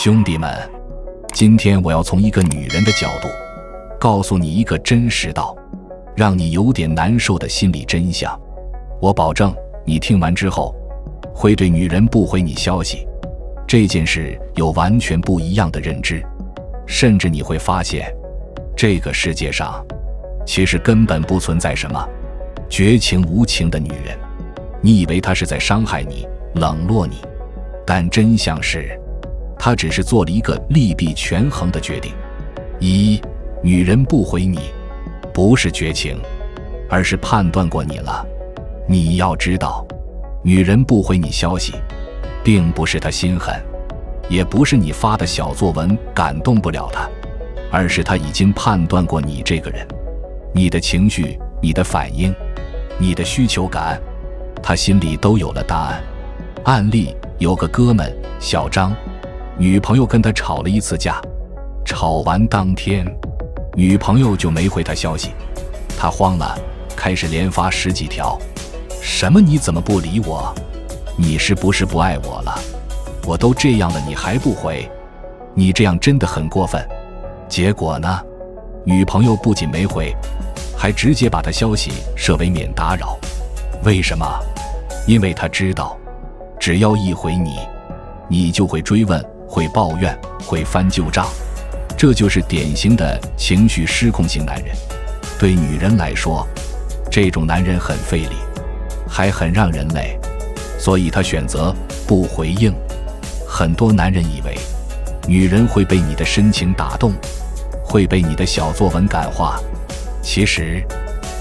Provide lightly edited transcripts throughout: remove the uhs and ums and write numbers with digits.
兄弟们，今天我要从一个女人的角度，告诉你一个真实到让你有点难受的心理真相。我保证，你听完之后，会对女人不回你消息这件事有完全不一样的认知，甚至你会发现，这个世界上其实根本不存在什么绝情无情的女人。你以为她是在伤害你、冷落你，但真相是，她只是做了一个利弊权衡的决定。女人不回你，不是绝情，而是判断过你了。你要知道，女人不回你消息，并不是她心狠，也不是你发的小作文感动不了她，而是她已经判断过你这个人，你的情绪、你的反应、你的需求感，她心里都有了答案。案例，有个哥们小张，女朋友跟他吵了一次架，吵完当天，女朋友就没回他消息，他慌了，开始连发10几条，什么你怎么不理我？你是不是不爱我了？我都这样了你还不回？你这样真的很过分。结果呢，女朋友不仅没回，还直接把他消息设为免打扰。为什么？因为他知道，只要一回你，你就会追问，会抱怨，会翻旧账。这就是典型的情绪失控型男人。对女人来说，这种男人很费力，还很让人累，所以他选择不回应。很多男人以为女人会被你的深情打动，会被你的小作文感化，其实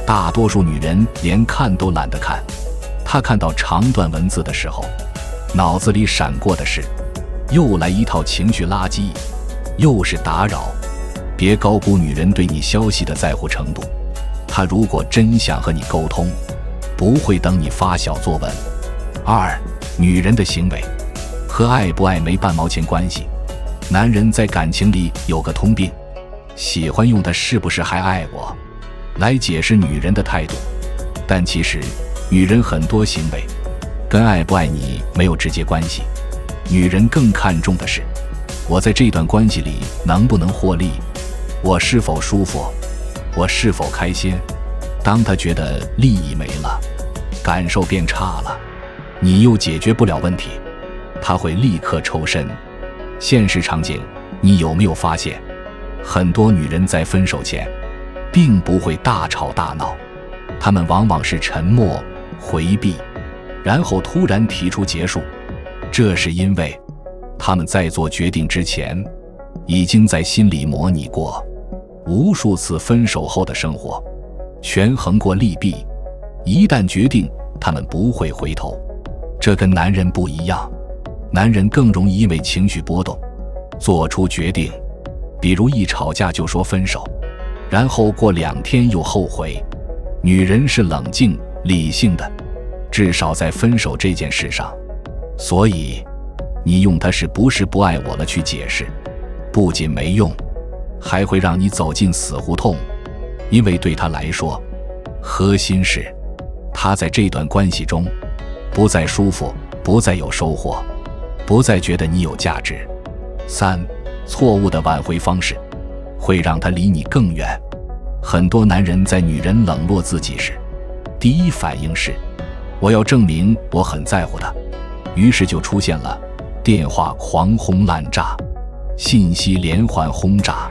大多数女人连看都懒得看。她看到长段文字的时候，脑子里闪过的是，又来一套情绪垃圾，又是打扰。别高估女人对你消息的在乎程度，她如果真想和你沟通，不会等你发小作文。女人的行为和爱不爱没半毛钱关系。男人在感情里有个通病，喜欢用他是不是还爱我来解释女人的态度，但其实女人很多行为跟爱不爱你没有直接关系。女人更看重的是，我在这段关系里能不能获利，我是否舒服，我是否开心。当她觉得利益没了，感受变差了，你又解决不了问题，她会立刻抽身。现实场景，你有没有发现，很多女人在分手前并不会大吵大闹，她们往往是沉默、回避，然后突然提出结束。这是因为她们在做决定之前，已经在心里模拟过无数次分手后的生活，权衡过利弊，一旦决定，她们不会回头。这跟男人不一样，男人更容易因为情绪波动做出决定，比如一吵架就说分手，然后过2天又后悔。女人是冷静理性的，至少在分手这件事上。所以你用她是不是不爱我了去解释，不仅没用，还会让你走进死胡同。因为对她来说，核心是她在这段关系中不再舒服，不再有收获，不再觉得你有价值。错误的挽回方式会让他离你更远。很多男人在女人冷落自己时，第一反应是，我要证明我很在乎他，于是就出现了电话狂轰滥炸，信息连环轰炸，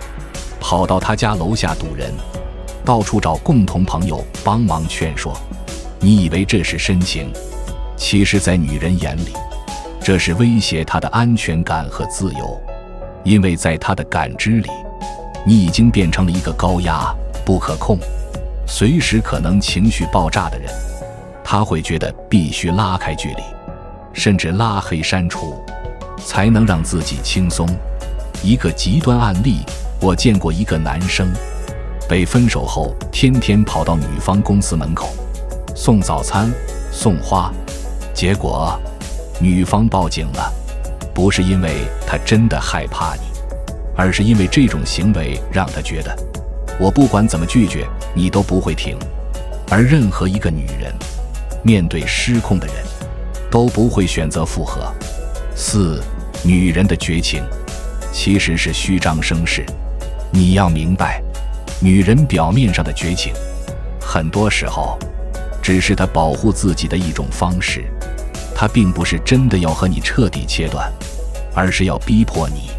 跑到他家楼下堵人，到处找共同朋友帮忙劝说。你以为这是深情，其实在女人眼里，这是威胁她的安全感和自由。因为在她的感知里，你已经变成了一个高压、不可控、随时可能情绪爆炸的人。她会觉得必须拉开距离，甚至拉黑删除，才能让自己轻松。一个极端案例，我见过一个男生被分手后，天天跑到女方公司门口送早餐、送花，结果女方报警了。不是因为她真的害怕你，而是因为这种行为让她觉得，我不管怎么拒绝，你都不会停。而任何一个女人面对失控的人，都不会选择复合。女人的绝情。其实是虚张声势。你要明白，女人表面上的绝情，很多时候只是她保护自己的一种方式。她并不是真的要和你彻底切断，而是要逼迫你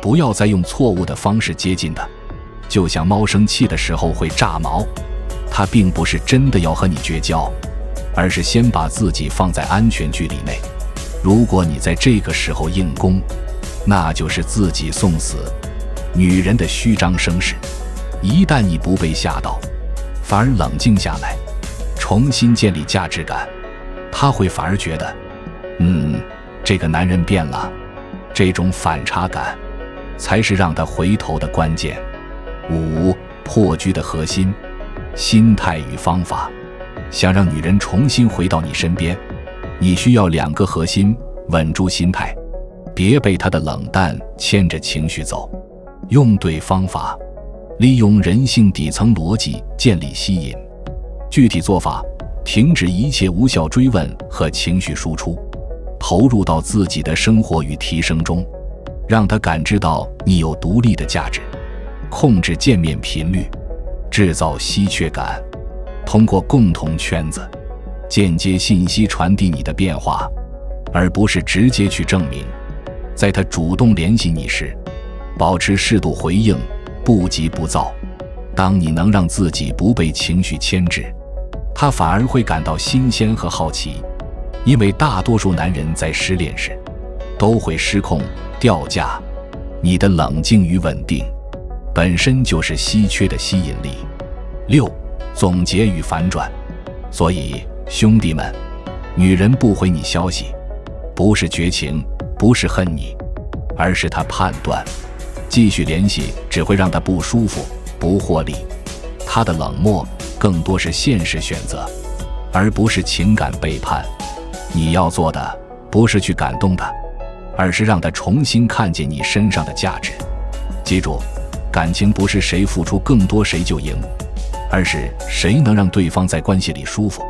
不要再用错误的方式接近她。就像猫生气的时候会炸毛，它并不是真的要和你绝交，而是先把自己放在安全距离内。如果你在这个时候硬攻，那就是自己送死。女人的虚张声势，一旦你不被吓到，反而冷静下来，重新建立价值感，她会反而觉得，这个男人变了。这种反差感才是让他回头的关键。5. 破局的核心：心态与方法。想让女人重新回到你身边，你需要2个核心：稳住心态，别被她的冷淡牵着情绪走；用对方法，利用人性底层逻辑建立吸引。具体做法：停止一切无效追问和情绪输出，投入到自己的生活与提升中，让她感知到你有独立的价值。控制见面频率，制造稀缺感，通过共同圈子间接信息传递你的变化，而不是直接去证明。在他主动联系你时，保持适度回应，不急不躁。当你能让自己不被情绪牵制，他反而会感到新鲜和好奇。因为大多数男人在失恋时都会失控掉价，你的冷静与稳定本身就是稀缺的吸引力。6. 总结与反转。所以兄弟们，女人不回你消息，不是绝情，不是恨你，而是她判断继续联系只会让她不舒服，不获利。她的冷漠更多是现实选择，而不是情感背叛。你要做的不是去感动她，而是让她重新看见你身上的价值。记住，感情不是谁付出更多谁就赢，而是谁能让对方在关系里舒服，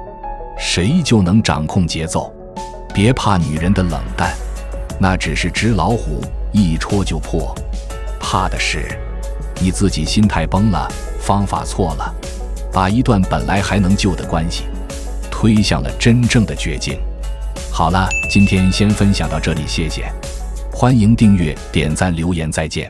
谁就能掌控节奏。别怕女人的冷淡，那只是纸老虎，一戳就破。怕的是你自己心态崩了，方法错了，把一段本来还能救的关系推向了真正的绝境。好了，今天先分享到这里，谢谢。欢迎订阅、点赞、留言，再见。